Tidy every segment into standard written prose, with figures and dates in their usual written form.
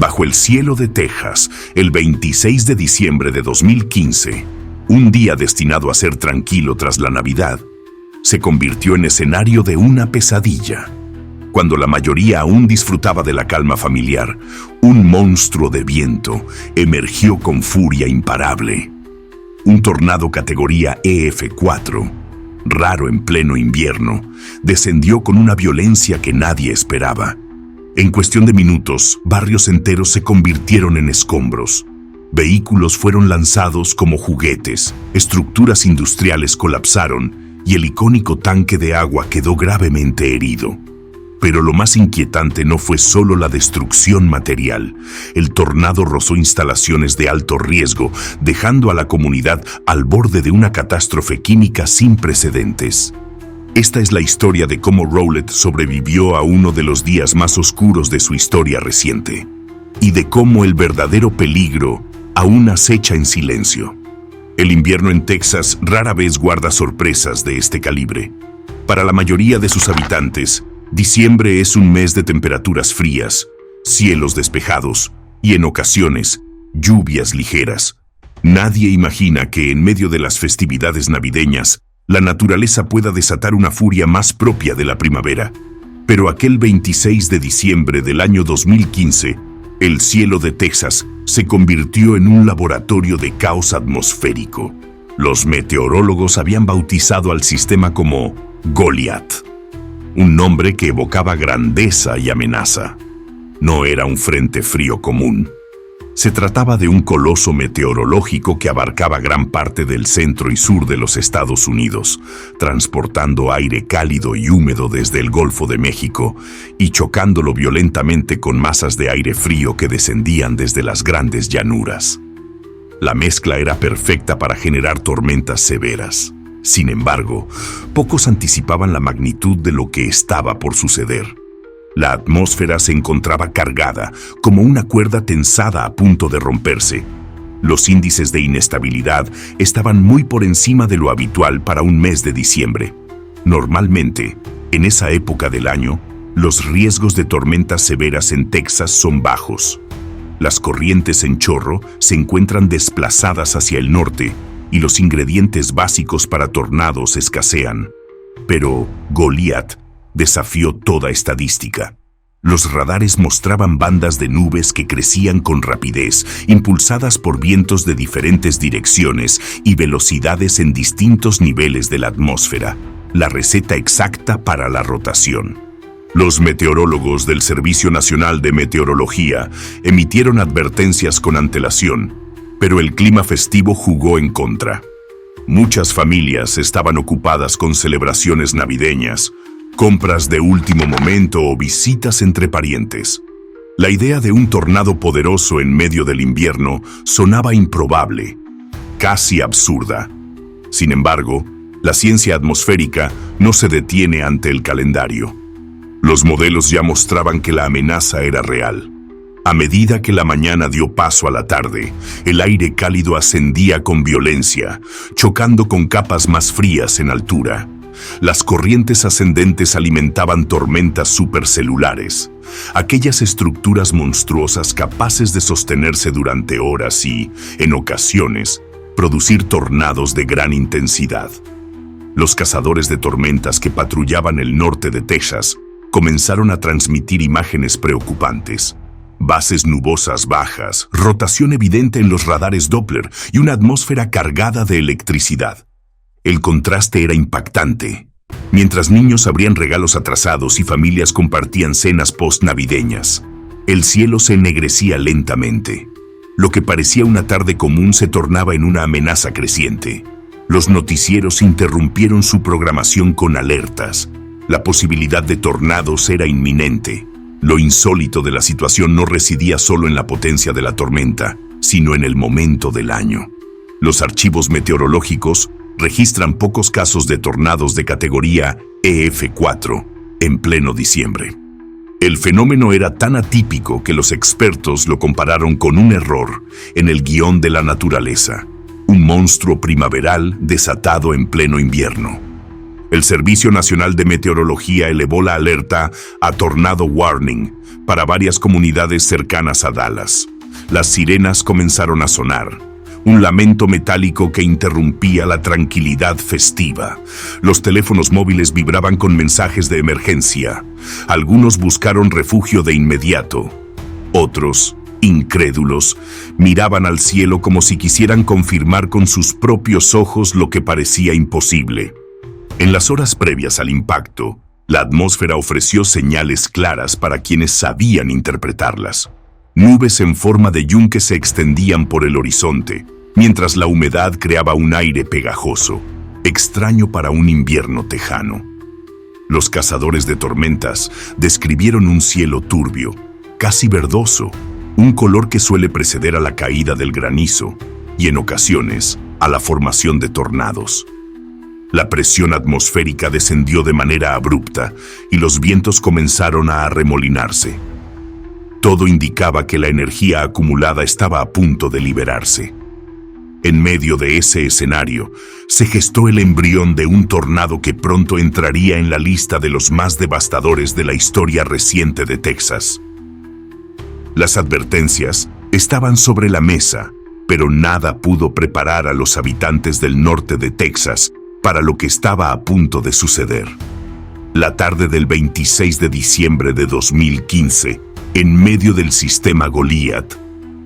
Bajo el cielo de Texas, el 26 de diciembre de 2015, un día destinado a ser tranquilo tras la Navidad, se convirtió en escenario de una pesadilla. Cuando la mayoría aún disfrutaba de la calma familiar, un monstruo de viento emergió con furia imparable. Un tornado categoría EF4, raro en pleno invierno, descendió con una violencia que nadie esperaba. En cuestión de minutos, barrios enteros se convirtieron en escombros. Vehículos fueron lanzados como juguetes, estructuras industriales colapsaron y el icónico tanque de agua quedó gravemente herido. Pero lo más inquietante no fue solo la destrucción material. El tornado rozó instalaciones de alto riesgo, dejando a la comunidad al borde de una catástrofe química sin precedentes. Esta es la historia de cómo Rowlett sobrevivió a uno de los días más oscuros de su historia reciente, y de cómo el verdadero peligro aún acecha en silencio. El invierno en Texas rara vez guarda sorpresas de este calibre. Para la mayoría de sus habitantes, diciembre es un mes de temperaturas frías, cielos despejados y, en ocasiones, lluvias ligeras. Nadie imagina que en medio de las festividades navideñas, la naturaleza pueda desatar una furia más propia de la primavera. Pero aquel 26 de diciembre del año 2015, el cielo de Texas se convirtió en un laboratorio de caos atmosférico. Los meteorólogos habían bautizado al sistema como Goliath, un nombre que evocaba grandeza y amenaza. No era un frente frío común. Se trataba de un coloso meteorológico que abarcaba gran parte del centro y sur de los Estados Unidos, transportando aire cálido y húmedo desde el Golfo de México y chocándolo violentamente con masas de aire frío que descendían desde las grandes llanuras. La mezcla era perfecta para generar tormentas severas. Sin embargo, pocos anticipaban la magnitud de lo que estaba por suceder. La atmósfera se encontraba cargada, como una cuerda tensada a punto de romperse. Los índices de inestabilidad estaban muy por encima de lo habitual para un mes de diciembre. Normalmente, en esa época del año, los riesgos de tormentas severas en Texas son bajos. Las corrientes en chorro se encuentran desplazadas hacia el norte y los ingredientes básicos para tornados escasean. Pero Goliath desafió toda estadística. Los radares mostraban bandas de nubes que crecían con rapidez, impulsadas por vientos de diferentes direcciones y velocidades en distintos niveles de la atmósfera, la receta exacta para la rotación. Los meteorólogos del Servicio Nacional de Meteorología emitieron advertencias con antelación, pero el clima festivo jugó en contra. Muchas familias estaban ocupadas con celebraciones navideñas, compras de último momento o visitas entre parientes. La idea de un tornado poderoso en medio del invierno sonaba improbable, casi absurda. Sin embargo, la ciencia atmosférica no se detiene ante el calendario. Los modelos ya mostraban que la amenaza era real. A medida que la mañana dio paso a la tarde, el aire cálido ascendía con violencia, chocando con capas más frías en altura. Las corrientes ascendentes alimentaban tormentas supercelulares, aquellas estructuras monstruosas capaces de sostenerse durante horas y, en ocasiones, producir tornados de gran intensidad. Los cazadores de tormentas que patrullaban el norte de Texas comenzaron a transmitir imágenes preocupantes. Bases nubosas bajas, rotación evidente en los radares Doppler y una atmósfera cargada de electricidad. El contraste era impactante. Mientras niños abrían regalos atrasados y familias compartían cenas post-navideñas, el cielo se ennegrecía lentamente. Lo que parecía una tarde común se tornaba en una amenaza creciente. Los noticieros interrumpieron su programación con alertas. La posibilidad de tornados era inminente. Lo insólito de la situación no residía solo en la potencia de la tormenta, sino en el momento del año. Los archivos meteorológicos registran pocos casos de tornados de categoría EF4 en pleno diciembre. El fenómeno era tan atípico que los expertos lo compararon con un error en el guión de la naturaleza, un monstruo primaveral desatado en pleno invierno. El Servicio Nacional de Meteorología elevó la alerta a Tornado Warning para varias comunidades cercanas a Dallas. Las sirenas comenzaron a sonar, un lamento metálico que interrumpía la tranquilidad festiva. Los teléfonos móviles vibraban con mensajes de emergencia. Algunos buscaron refugio de inmediato. Otros, incrédulos, miraban al cielo como si quisieran confirmar con sus propios ojos lo que parecía imposible. En las horas previas al impacto, la atmósfera ofreció señales claras para quienes sabían interpretarlas. Nubes en forma de yunque se extendían por el horizonte, mientras la humedad creaba un aire pegajoso, extraño para un invierno tejano. Los cazadores de tormentas describieron un cielo turbio, casi verdoso, un color que suele preceder a la caída del granizo y, en ocasiones, a la formación de tornados. La presión atmosférica descendió de manera abrupta y los vientos comenzaron a arremolinarse. Todo indicaba que la energía acumulada estaba a punto de liberarse. En medio de ese escenario, se gestó el embrión de un tornado que pronto entraría en la lista de los más devastadores de la historia reciente de Texas. Las advertencias estaban sobre la mesa, pero nada pudo preparar a los habitantes del norte de Texas para lo que estaba a punto de suceder. La tarde del 26 de diciembre de 2015, en medio del sistema Goliath,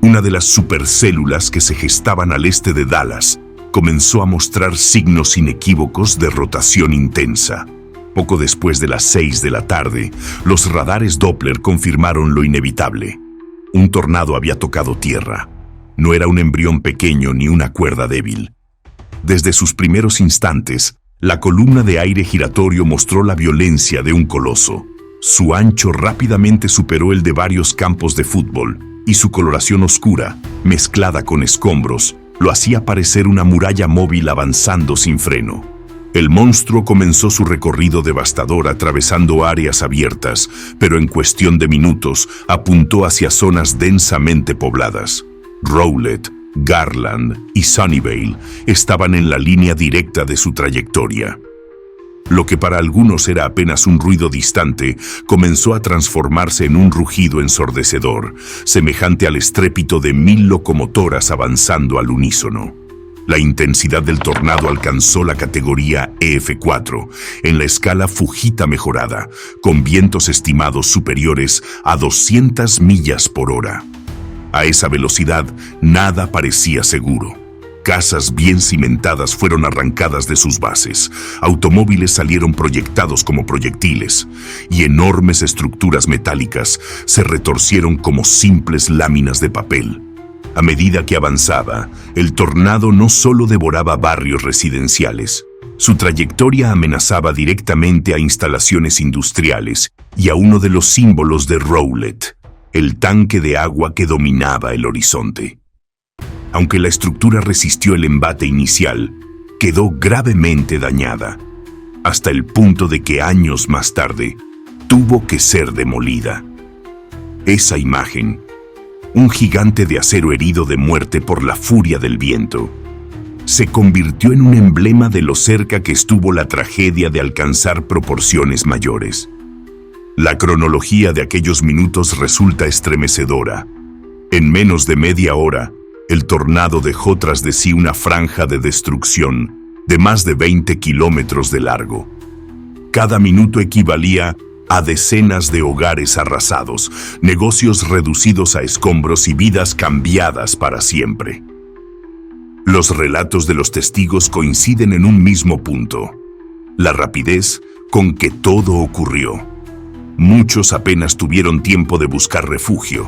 una de las supercélulas que se gestaban al este de Dallas comenzó a mostrar signos inequívocos de rotación intensa. Poco después de las 6 de la tarde, los radares Doppler confirmaron lo inevitable. Un tornado había tocado tierra. No era un embrión pequeño ni una cuerda débil. Desde sus primeros instantes, la columna de aire giratorio mostró la violencia de un coloso. Su ancho rápidamente superó el de varios campos de fútbol, y su coloración oscura, mezclada con escombros, lo hacía parecer una muralla móvil avanzando sin freno. El monstruo comenzó su recorrido devastador atravesando áreas abiertas, pero en cuestión de minutos apuntó hacia zonas densamente pobladas. Rowlett, Garland y Sunnyvale estaban en la línea directa de su trayectoria. Lo que para algunos era apenas un ruido distante, comenzó a transformarse en un rugido ensordecedor, semejante al estrépito de 1000 locomotoras avanzando al unísono. La intensidad del tornado alcanzó la categoría EF4, en la escala Fujita mejorada, con vientos estimados superiores a 200 millas por hora. A esa velocidad, nada parecía seguro. Casas bien cimentadas fueron arrancadas de sus bases, automóviles salieron proyectados como proyectiles, y enormes estructuras metálicas se retorcieron como simples láminas de papel. A medida que avanzaba, el tornado no solo devoraba barrios residenciales, su trayectoria amenazaba directamente a instalaciones industriales y a uno de los símbolos de Rowlett, el tanque de agua que dominaba el horizonte. Aunque la estructura resistió el embate inicial, quedó gravemente dañada, hasta el punto de que años más tarde tuvo que ser demolida. Esa imagen, un gigante de acero herido de muerte por la furia del viento, se convirtió en un emblema de lo cerca que estuvo la tragedia de alcanzar proporciones mayores. La cronología de aquellos minutos resulta estremecedora. En menos de media hora, el tornado dejó tras de sí una franja de destrucción de más de 20 kilómetros de largo. Cada minuto equivalía a decenas de hogares arrasados, negocios reducidos a escombros y vidas cambiadas para siempre. Los relatos de los testigos coinciden en un mismo punto: la rapidez con que todo ocurrió. Muchos apenas tuvieron tiempo de buscar refugio.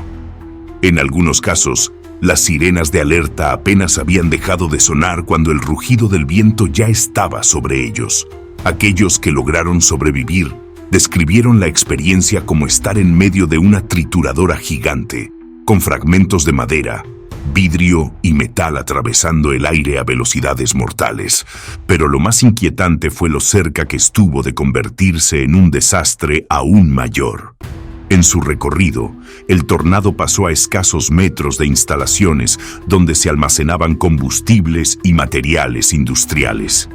En algunos casos, las sirenas de alerta apenas habían dejado de sonar cuando el rugido del viento ya estaba sobre ellos. Aquellos que lograron sobrevivir describieron la experiencia como estar en medio de una trituradora gigante, con fragmentos de madera, vidrio y metal atravesando el aire a velocidades mortales. Pero lo más inquietante fue lo cerca que estuvo de convertirse en un desastre aún mayor. En su recorrido, el tornado pasó a escasos metros de instalaciones donde se almacenaban combustibles y materiales industriales.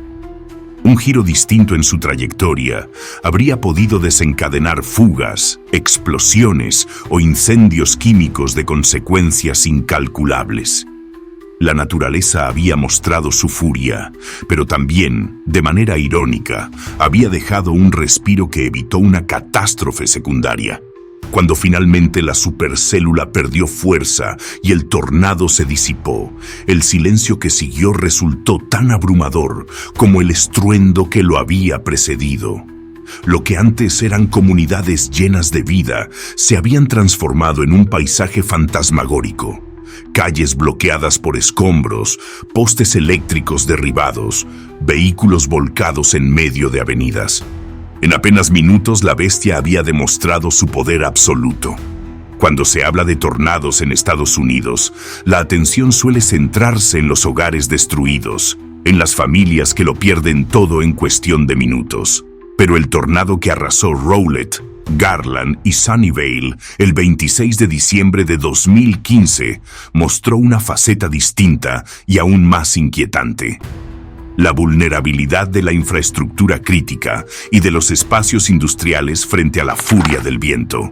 Un giro distinto en su trayectoria habría podido desencadenar fugas, explosiones o incendios químicos de consecuencias incalculables. La naturaleza había mostrado su furia, pero también, de manera irónica, había dejado un respiro que evitó una catástrofe secundaria. Cuando finalmente la supercélula perdió fuerza y el tornado se disipó, el silencio que siguió resultó tan abrumador como el estruendo que lo había precedido. Lo que antes eran comunidades llenas de vida se habían transformado en un paisaje fantasmagórico. Calles bloqueadas por escombros, postes eléctricos derribados, vehículos volcados en medio de avenidas. En apenas minutos la bestia había demostrado su poder absoluto. Cuando se habla de tornados en Estados Unidos, la atención suele centrarse en los hogares destruidos, en las familias que lo pierden todo en cuestión de minutos. Pero el tornado que arrasó Rowlett, Garland y Sunnyvale el 26 de diciembre de 2015 mostró una faceta distinta y aún más inquietante. La vulnerabilidad de la infraestructura crítica y de los espacios industriales frente a la furia del viento.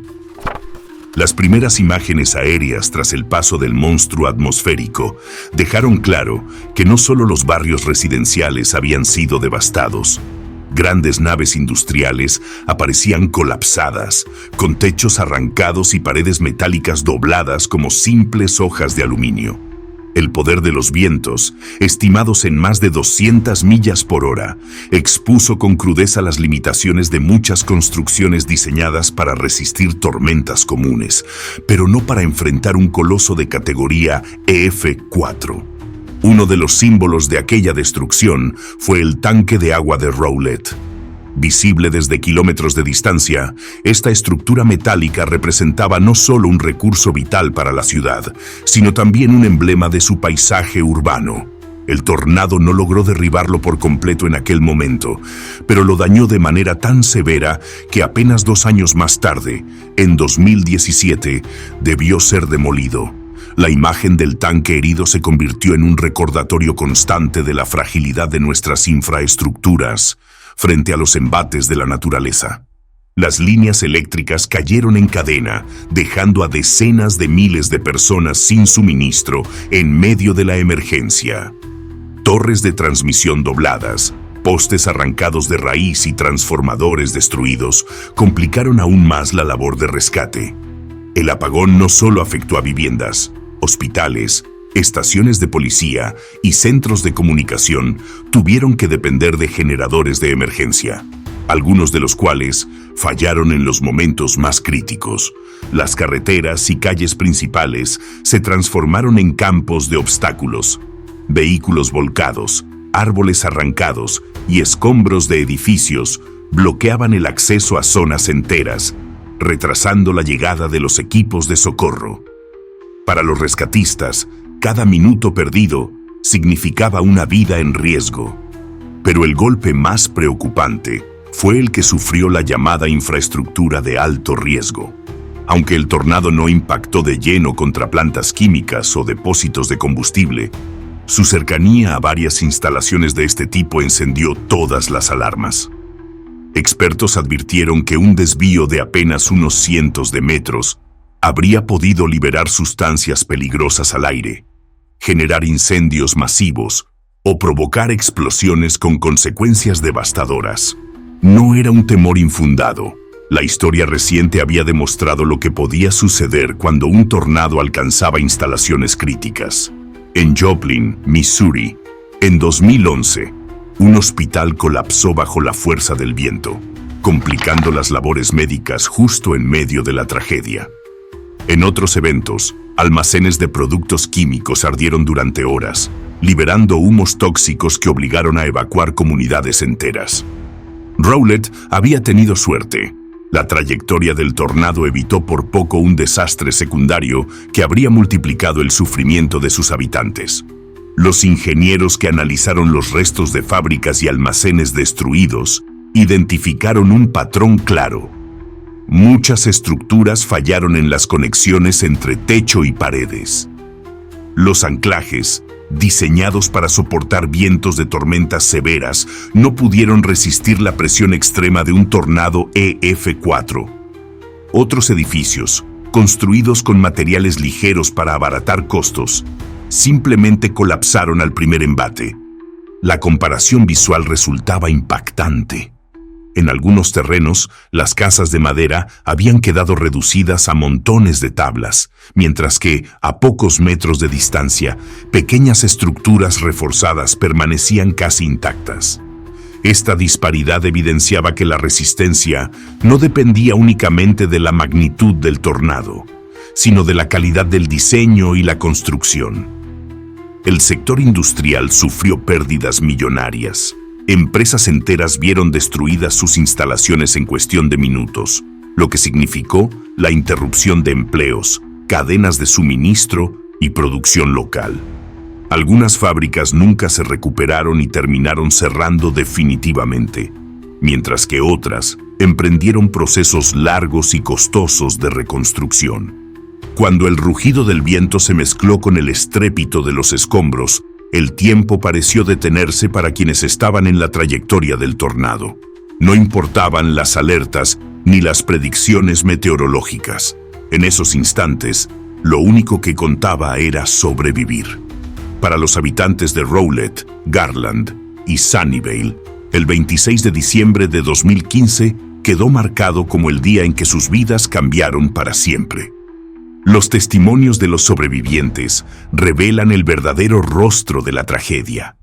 Las primeras imágenes aéreas tras el paso del monstruo atmosférico dejaron claro que no solo los barrios residenciales habían sido devastados. Grandes naves industriales aparecían colapsadas, con techos arrancados y paredes metálicas dobladas como simples hojas de aluminio. El poder de los vientos, estimados en más de 200 millas por hora, expuso con crudeza las limitaciones de muchas construcciones diseñadas para resistir tormentas comunes, pero no para enfrentar un coloso de categoría EF4. Uno de los símbolos de aquella destrucción fue el tanque de agua de Rowlett. Visible desde kilómetros de distancia, esta estructura metálica representaba no solo un recurso vital para la ciudad, sino también un emblema de su paisaje urbano. El tornado no logró derribarlo por completo en aquel momento, pero lo dañó de manera tan severa que apenas 2 años más tarde, en 2017, debió ser demolido. La imagen del tanque herido se convirtió en un recordatorio constante de la fragilidad de nuestras infraestructuras frente a los embates de la naturaleza. Las líneas eléctricas cayeron en cadena, dejando a decenas de miles de personas sin suministro en medio de la emergencia. Torres de transmisión dobladas, postes arrancados de raíz y transformadores destruidos complicaron aún más la labor de rescate. El apagón no solo afectó a viviendas, hospitales, estaciones de policía y centros de comunicación tuvieron que depender de generadores de emergencia, algunos de los cuales fallaron en los momentos más críticos. Las carreteras y calles principales se transformaron en campos de obstáculos. Vehículos volcados, árboles arrancados y escombros de edificios bloqueaban el acceso a zonas enteras, retrasando la llegada de los equipos de socorro. Para los rescatistas, cada minuto perdido significaba una vida en riesgo. Pero el golpe más preocupante fue el que sufrió la llamada infraestructura de alto riesgo. Aunque el tornado no impactó de lleno contra plantas químicas o depósitos de combustible, su cercanía a varias instalaciones de este tipo encendió todas las alarmas. Expertos advirtieron que un desvío de apenas unos cientos de metros habría podido liberar sustancias peligrosas al aire, generar incendios masivos o provocar explosiones con consecuencias devastadoras. No era un temor infundado. La historia reciente había demostrado lo que podía suceder cuando un tornado alcanzaba instalaciones críticas. En Joplin, Missouri, en 2011, un hospital colapsó bajo la fuerza del viento, complicando las labores médicas justo en medio de la tragedia. En otros eventos, almacenes de productos químicos ardieron durante horas, liberando humos tóxicos que obligaron a evacuar comunidades enteras. Rowlett había tenido suerte. La trayectoria del tornado evitó por poco un desastre secundario que habría multiplicado el sufrimiento de sus habitantes. Los ingenieros que analizaron los restos de fábricas y almacenes destruidos identificaron un patrón claro. Muchas estructuras fallaron en las conexiones entre techo y paredes. Los anclajes, diseñados para soportar vientos de tormentas severas, no pudieron resistir la presión extrema de un tornado EF4. Otros edificios, construidos con materiales ligeros para abaratar costos, simplemente colapsaron al primer embate. La comparación visual resultaba impactante. En algunos terrenos, las casas de madera habían quedado reducidas a montones de tablas, mientras que, a pocos metros de distancia, pequeñas estructuras reforzadas permanecían casi intactas. Esta disparidad evidenciaba que la resistencia no dependía únicamente de la magnitud del tornado, sino de la calidad del diseño y la construcción. El sector industrial sufrió pérdidas millonarias. Empresas enteras vieron destruidas sus instalaciones en cuestión de minutos, lo que significó la interrupción de empleos, cadenas de suministro y producción local. Algunas fábricas nunca se recuperaron y terminaron cerrando definitivamente, mientras que otras emprendieron procesos largos y costosos de reconstrucción. Cuando el rugido del viento se mezcló con el estrépito de los escombros, el tiempo pareció detenerse para quienes estaban en la trayectoria del tornado. No importaban las alertas ni las predicciones meteorológicas. En esos instantes, lo único que contaba era sobrevivir. Para los habitantes de Rowlett, Garland y Sunnyvale, el 26 de diciembre de 2015 quedó marcado como el día en que sus vidas cambiaron para siempre. Los testimonios de los sobrevivientes revelan el verdadero rostro de la tragedia.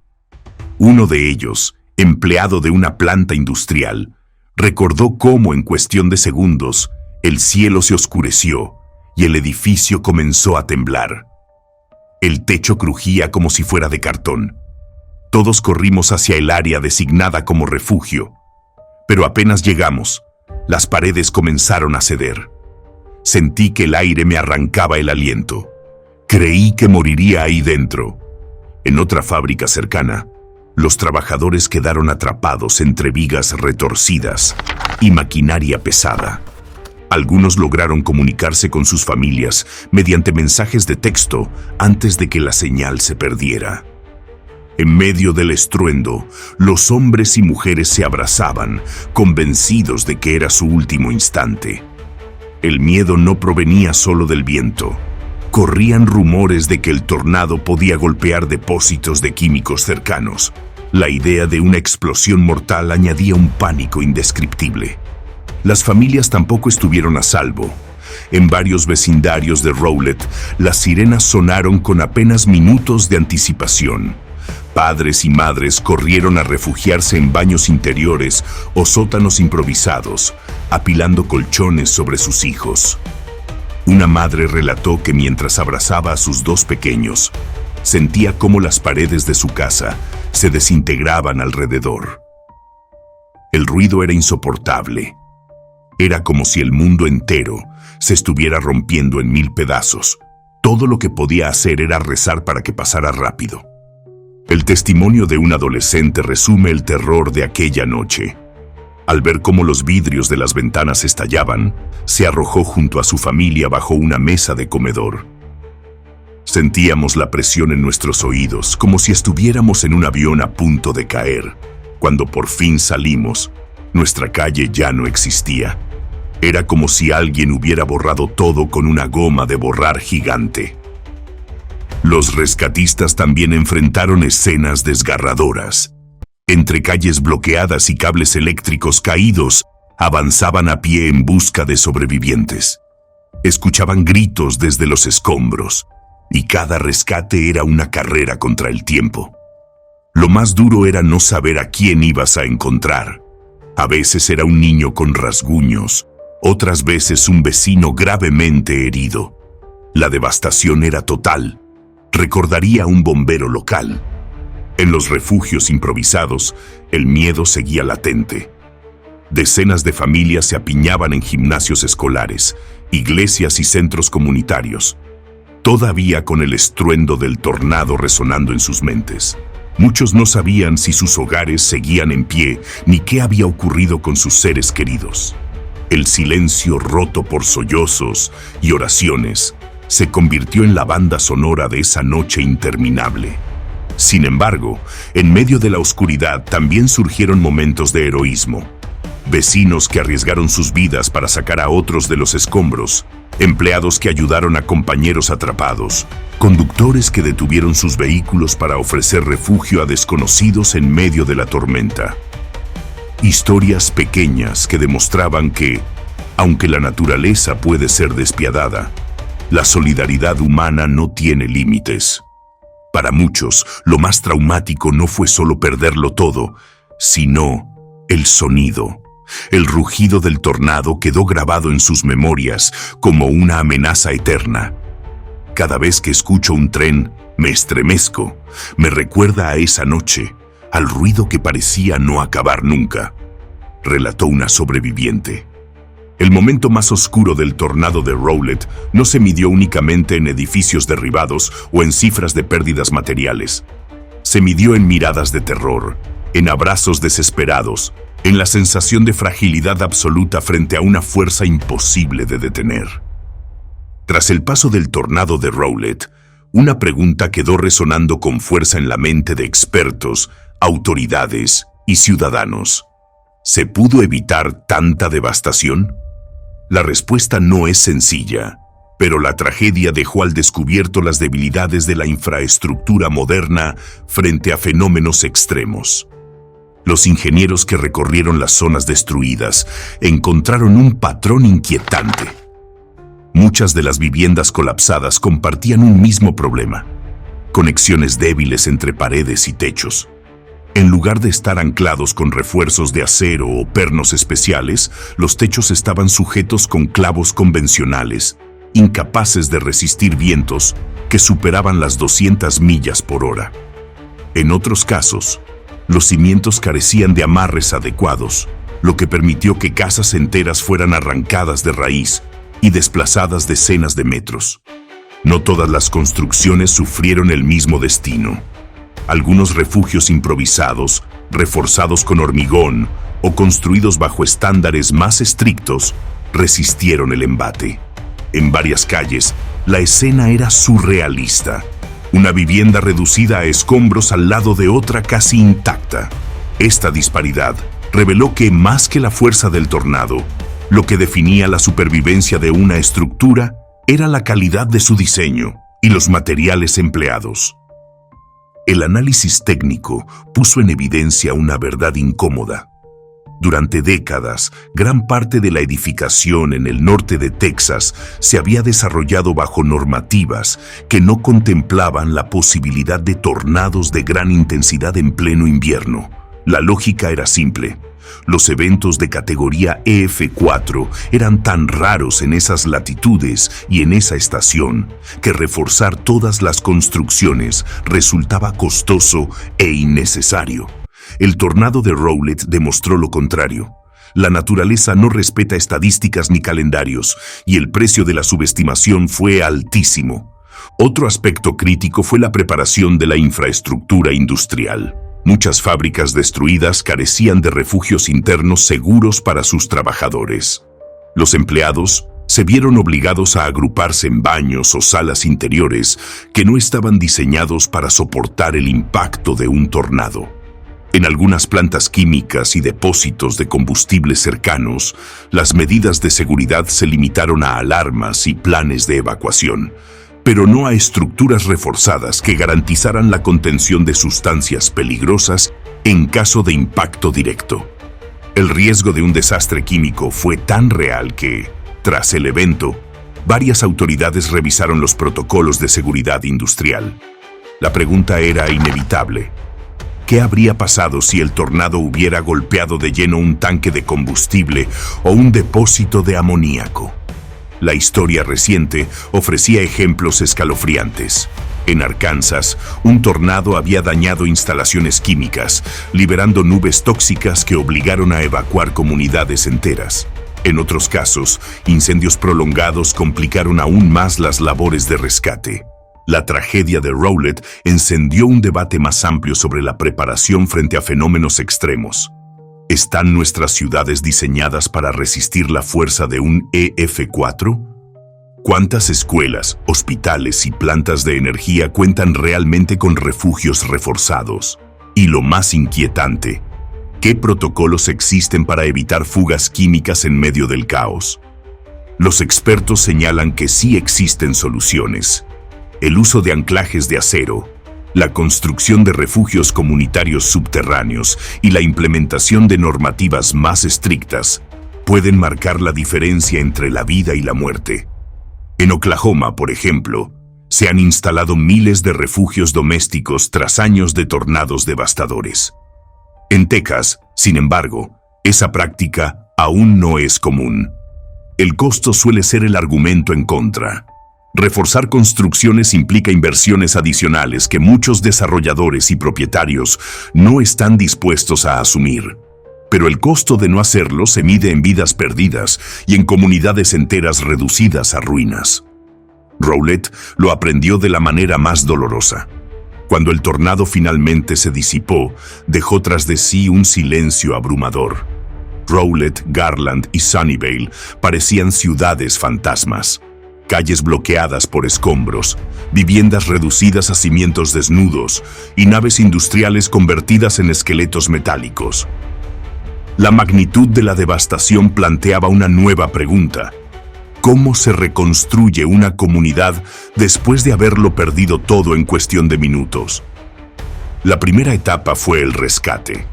Uno de ellos, empleado de una planta industrial, recordó cómo en cuestión de segundos el cielo se oscureció y el edificio comenzó a temblar. El techo crujía como si fuera de cartón. Todos corrimos hacia el área designada como refugio, pero apenas llegamos, las paredes comenzaron a ceder. Sentí que el aire me arrancaba el aliento. Creí que moriría ahí dentro. En otra fábrica cercana, los trabajadores quedaron atrapados entre vigas retorcidas y maquinaria pesada. Algunos lograron comunicarse con sus familias mediante mensajes de texto antes de que la señal se perdiera. En medio del estruendo, los hombres y mujeres se abrazaban, convencidos de que era su último instante. El miedo no provenía solo del viento. Corrían rumores de que el tornado podía golpear depósitos de químicos cercanos. La idea de una explosión mortal añadía un pánico indescriptible. Las familias tampoco estuvieron a salvo. En varios vecindarios de Rowlett, las sirenas sonaron con apenas minutos de anticipación. Padres y madres corrieron a refugiarse en baños interiores o sótanos improvisados, apilando colchones sobre sus hijos. Una madre relató que mientras abrazaba a sus dos pequeños, sentía cómo las paredes de su casa se desintegraban alrededor. El ruido era insoportable. Era como si el mundo entero se estuviera rompiendo en 1000 pedazos. Todo lo que podía hacer era rezar para que pasara rápido. El testimonio de un adolescente resume el terror de aquella noche. Al ver cómo los vidrios de las ventanas estallaban, se arrojó junto a su familia bajo una mesa de comedor. Sentíamos la presión en nuestros oídos, como si estuviéramos en un avión a punto de caer. Cuando por fin salimos, nuestra calle ya no existía. Era como si alguien hubiera borrado todo con una goma de borrar gigante. Los rescatistas también enfrentaron escenas desgarradoras. Entre calles bloqueadas y cables eléctricos caídos, avanzaban a pie en busca de sobrevivientes. Escuchaban gritos desde los escombros, y cada rescate era una carrera contra el tiempo. Lo más duro era no saber a quién ibas a encontrar. A veces era un niño con rasguños, otras veces un vecino gravemente herido. La devastación era total. Recordaría a un bombero local. En los refugios improvisados, el miedo seguía latente. Decenas de familias se apiñaban en gimnasios escolares, iglesias y centros comunitarios, todavía con el estruendo del tornado resonando en sus mentes. Muchos no sabían si sus hogares seguían en pie ni qué había ocurrido con sus seres queridos. El silencio, roto por sollozos y oraciones, se convirtió en la banda sonora de esa noche interminable. Sin embargo, en medio de la oscuridad también surgieron momentos de heroísmo. Vecinos que arriesgaron sus vidas para sacar a otros de los escombros, empleados que ayudaron a compañeros atrapados, conductores que detuvieron sus vehículos para ofrecer refugio a desconocidos en medio de la tormenta. Historias pequeñas que demostraban que, aunque la naturaleza puede ser despiadada, la solidaridad humana no tiene límites. Para muchos, lo más traumático no fue solo perderlo todo, sino el sonido. El rugido del tornado quedó grabado en sus memorias como una amenaza eterna. Cada vez que escucho un tren, me estremezco. Me recuerda a esa noche, al ruido que parecía no acabar nunca, relató una sobreviviente. El momento más oscuro del tornado de Rowlett no se midió únicamente en edificios derribados o en cifras de pérdidas materiales. Se midió en miradas de terror, en abrazos desesperados, en la sensación de fragilidad absoluta frente a una fuerza imposible de detener. Tras el paso del tornado de Rowlett, una pregunta quedó resonando con fuerza en la mente de expertos, autoridades y ciudadanos. ¿Se pudo evitar tanta devastación? La respuesta no es sencilla, pero la tragedia dejó al descubierto las debilidades de la infraestructura moderna frente a fenómenos extremos. Los ingenieros que recorrieron las zonas destruidas encontraron un patrón inquietante. Muchas de las viviendas colapsadas compartían un mismo problema: conexiones débiles entre paredes y techos. En lugar de estar anclados con refuerzos de acero o pernos especiales, los techos estaban sujetos con clavos convencionales, incapaces de resistir vientos que superaban las 200 millas por hora. En otros casos, los cimientos carecían de amarres adecuados, lo que permitió que casas enteras fueran arrancadas de raíz y desplazadas decenas de metros. No todas las construcciones sufrieron el mismo destino. Algunos refugios improvisados, reforzados con hormigón o construidos bajo estándares más estrictos, resistieron el embate. En varias calles, la escena era surrealista. Una vivienda reducida a escombros al lado de otra casi intacta. Esta disparidad reveló que, más que la fuerza del tornado, lo que definía la supervivencia de una estructura era la calidad de su diseño y los materiales empleados. El análisis técnico puso en evidencia una verdad incómoda. Durante décadas, gran parte de la edificación en el norte de Texas se había desarrollado bajo normativas que no contemplaban la posibilidad de tornados de gran intensidad en pleno invierno. La lógica era simple. Los eventos de categoría EF4 eran tan raros en esas latitudes y en esa estación que reforzar todas las construcciones resultaba costoso e innecesario. El tornado de Rowlett demostró lo contrario. La naturaleza no respeta estadísticas ni calendarios, y el precio de la subestimación fue altísimo. Otro aspecto crítico fue la preparación de la infraestructura industrial. Muchas fábricas destruidas carecían de refugios internos seguros para sus trabajadores. Los empleados se vieron obligados a agruparse en baños o salas interiores que no estaban diseñados para soportar el impacto de un tornado. En algunas plantas químicas y depósitos de combustibles cercanos, las medidas de seguridad se limitaron a alarmas y planes de evacuación, pero no a estructuras reforzadas que garantizaran la contención de sustancias peligrosas en caso de impacto directo. El riesgo de un desastre químico fue tan real que, tras el evento, varias autoridades revisaron los protocolos de seguridad industrial. La pregunta era inevitable: ¿qué habría pasado si el tornado hubiera golpeado de lleno un tanque de combustible o un depósito de amoníaco? La historia reciente ofrecía ejemplos escalofriantes. En Arkansas, un tornado había dañado instalaciones químicas, liberando nubes tóxicas que obligaron a evacuar comunidades enteras. En otros casos, incendios prolongados complicaron aún más las labores de rescate. La tragedia de Rowlett encendió un debate más amplio sobre la preparación frente a fenómenos extremos. ¿Están nuestras ciudades diseñadas para resistir la fuerza de un EF4? ¿Cuántas escuelas, hospitales y plantas de energía cuentan realmente con refugios reforzados? Y lo más inquietante, ¿qué protocolos existen para evitar fugas químicas en medio del caos? Los expertos señalan que sí existen soluciones. El uso de anclajes de acero, la construcción de refugios comunitarios subterráneos y la implementación de normativas más estrictas pueden marcar la diferencia entre la vida y la muerte. En Oklahoma, por ejemplo, se han instalado miles de refugios domésticos tras años de tornados devastadores. En Texas, sin embargo, esa práctica aún no es común. El costo suele ser el argumento en contra. Reforzar construcciones implica inversiones adicionales que muchos desarrolladores y propietarios no están dispuestos a asumir. Pero el costo de no hacerlo se mide en vidas perdidas y en comunidades enteras reducidas a ruinas. Rowlett lo aprendió de la manera más dolorosa. Cuando el tornado finalmente se disipó, dejó tras de sí un silencio abrumador. Rowlett, Garland y Sunnyvale parecían ciudades fantasmas. Calles bloqueadas por escombros, viviendas reducidas a cimientos desnudos y naves industriales convertidas en esqueletos metálicos. La magnitud de la devastación planteaba una nueva pregunta. ¿Cómo se reconstruye una comunidad después de haberlo perdido todo en cuestión de minutos? La primera etapa fue el rescate.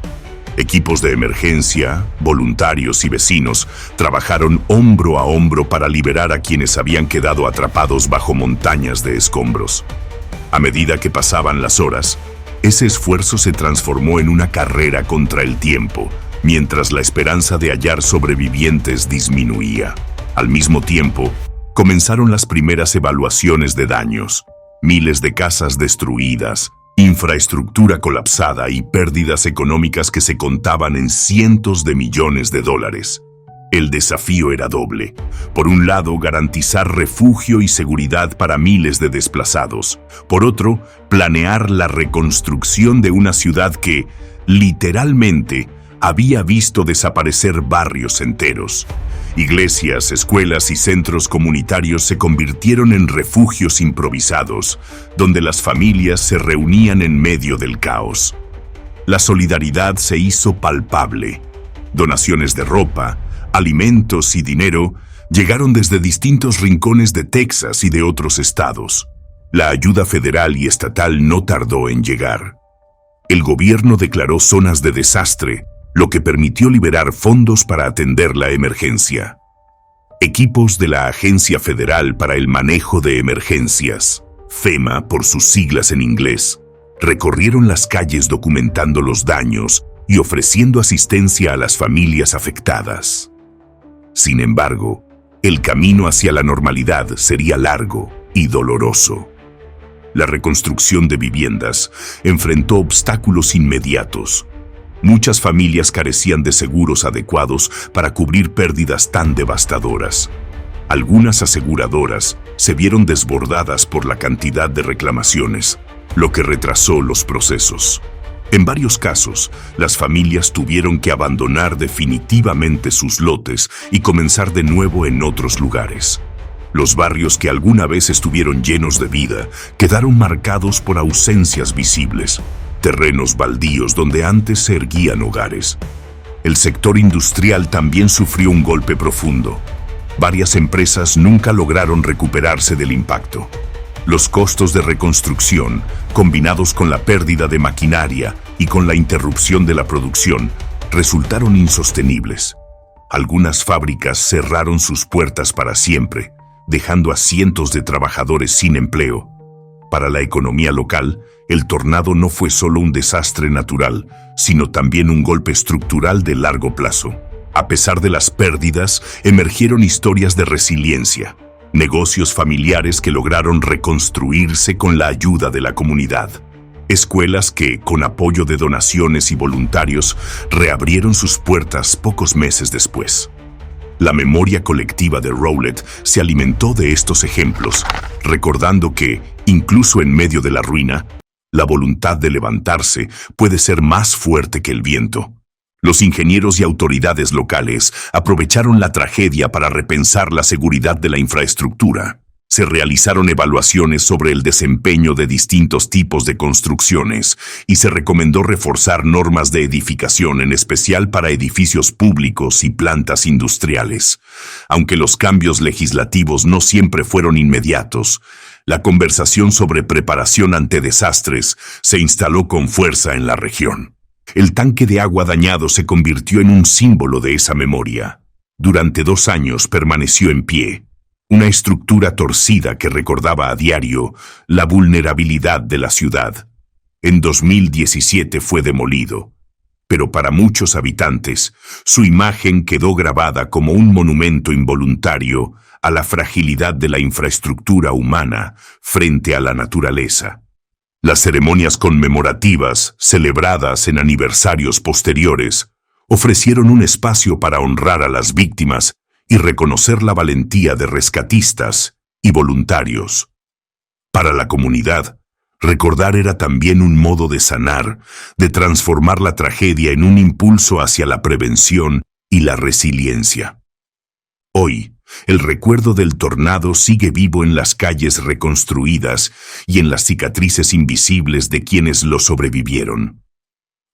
Equipos de emergencia, voluntarios y vecinos trabajaron hombro a hombro para liberar a quienes habían quedado atrapados bajo montañas de escombros. A medida que pasaban las horas, ese esfuerzo se transformó en una carrera contra el tiempo, mientras la esperanza de hallar sobrevivientes disminuía. Al mismo tiempo, comenzaron las primeras evaluaciones de daños. Miles de casas destruidas, infraestructura colapsada y pérdidas económicas que se contaban en cientos de millones de dólares. El desafío era doble. Por un lado, garantizar refugio y seguridad para miles de desplazados. Por otro, planear la reconstrucción de una ciudad que, literalmente, había visto desaparecer barrios enteros. Iglesias, escuelas y centros comunitarios se convirtieron en refugios improvisados, donde las familias se reunían en medio del caos. La solidaridad se hizo palpable. Donaciones de ropa, alimentos y dinero llegaron desde distintos rincones de Texas y de otros estados. La ayuda federal y estatal no tardó en llegar. El gobierno declaró zonas de desastre, lo que permitió liberar fondos para atender la emergencia. Equipos de la Agencia Federal para el Manejo de Emergencias, FEMA por sus siglas en inglés, recorrieron las calles documentando los daños y ofreciendo asistencia a las familias afectadas. Sin embargo, el camino hacia la normalidad sería largo y doloroso. La reconstrucción de viviendas enfrentó obstáculos inmediatos. Muchas familias carecían de seguros adecuados para cubrir pérdidas tan devastadoras. Algunas aseguradoras se vieron desbordadas por la cantidad de reclamaciones, lo que retrasó los procesos. En varios casos, las familias tuvieron que abandonar definitivamente sus lotes y comenzar de nuevo en otros lugares. Los barrios que alguna vez estuvieron llenos de vida quedaron marcados por ausencias visibles. Terrenos baldíos donde antes se erguían hogares. El sector industrial también sufrió un golpe profundo. Varias empresas nunca lograron recuperarse del impacto. Los costos de reconstrucción, combinados con la pérdida de maquinaria y con la interrupción de la producción, resultaron insostenibles. Algunas fábricas cerraron sus puertas para siempre, dejando a cientos de trabajadores sin empleo. Para la economía local, el tornado no fue solo un desastre natural, sino también un golpe estructural de largo plazo. A pesar de las pérdidas, emergieron historias de resiliencia, negocios familiares que lograron reconstruirse con la ayuda de la comunidad, escuelas que, con apoyo de donaciones y voluntarios, reabrieron sus puertas pocos meses después. La memoria colectiva de Rowlett se alimentó de estos ejemplos, recordando que, incluso en medio de la ruina, la voluntad de levantarse puede ser más fuerte que el viento. Los ingenieros y autoridades locales aprovecharon la tragedia para repensar la seguridad de la infraestructura. Se realizaron evaluaciones sobre el desempeño de distintos tipos de construcciones y se recomendó reforzar normas de edificación, en especial para edificios públicos y plantas industriales. Aunque los cambios legislativos no siempre fueron inmediatos, la conversación sobre preparación ante desastres se instaló con fuerza en la región. El tanque de agua dañado se convirtió en un símbolo de esa memoria. Durante 2 años permaneció en pie, una estructura torcida que recordaba a diario la vulnerabilidad de la ciudad. En 2017 fue demolido, pero para muchos habitantes, su imagen quedó grabada como un monumento involuntario a la fragilidad de la infraestructura humana frente a la naturaleza. Las ceremonias conmemorativas, celebradas en aniversarios posteriores, ofrecieron un espacio para honrar a las víctimas y reconocer la valentía de rescatistas y voluntarios. Para la comunidad, recordar era también un modo de sanar, de transformar la tragedia en un impulso hacia la prevención y la resiliencia. Hoy, el recuerdo del tornado sigue vivo en las calles reconstruidas y en las cicatrices invisibles de quienes lo sobrevivieron.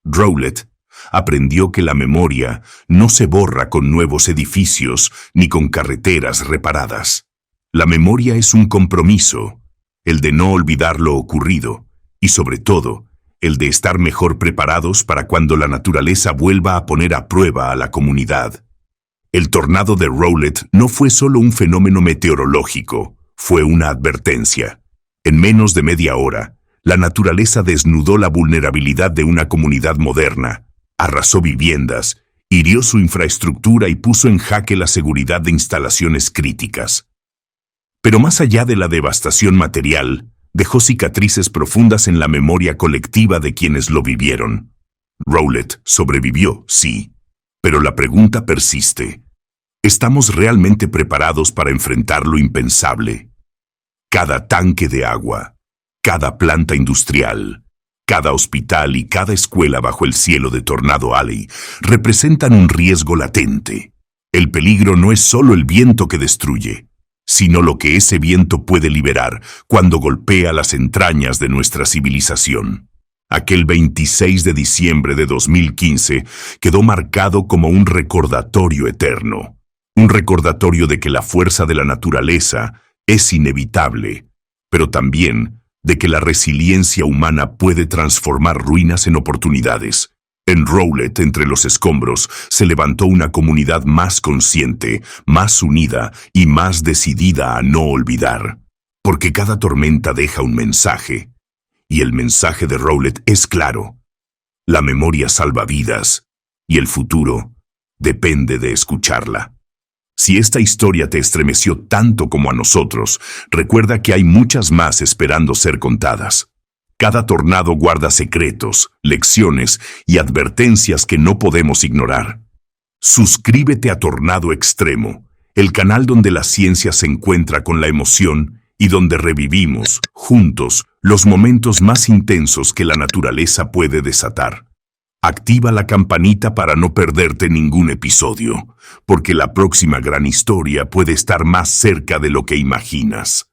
Rowlett aprendió que la memoria no se borra con nuevos edificios ni con carreteras reparadas. La memoria es un compromiso, el de no olvidar lo ocurrido y, sobre todo, el de estar mejor preparados para cuando la naturaleza vuelva a poner a prueba a la comunidad. El tornado de Rowlett no fue solo un fenómeno meteorológico, fue una advertencia. En menos de media hora, la naturaleza desnudó la vulnerabilidad de una comunidad moderna, arrasó viviendas, hirió su infraestructura y puso en jaque la seguridad de instalaciones críticas. Pero más allá de la devastación material, dejó cicatrices profundas en la memoria colectiva de quienes lo vivieron. Rowlett sobrevivió, sí, pero la pregunta persiste. ¿Estamos realmente preparados para enfrentar lo impensable? Cada tanque de agua, cada planta industrial, cada hospital y cada escuela bajo el cielo de Tornado Alley representan un riesgo latente. El peligro no es solo el viento que destruye, sino lo que ese viento puede liberar cuando golpea las entrañas de nuestra civilización. Aquel 26 de diciembre de 2015 quedó marcado como un recordatorio eterno. Un recordatorio de que la fuerza de la naturaleza es inevitable, pero también de que la resiliencia humana puede transformar ruinas en oportunidades. En Rowlett, entre los escombros, se levantó una comunidad más consciente, más unida y más decidida a no olvidar. Porque cada tormenta deja un mensaje, y el mensaje de Rowlett es claro. La memoria salva vidas, y el futuro depende de escucharla. Si esta historia te estremeció tanto como a nosotros, recuerda que hay muchas más esperando ser contadas. Cada tornado guarda secretos, lecciones y advertencias que no podemos ignorar. Suscríbete a Tornado Extremo, el canal donde la ciencia se encuentra con la emoción y donde revivimos, juntos, los momentos más intensos que la naturaleza puede desatar. Activa la campanita para no perderte ningún episodio, porque la próxima gran historia puede estar más cerca de lo que imaginas.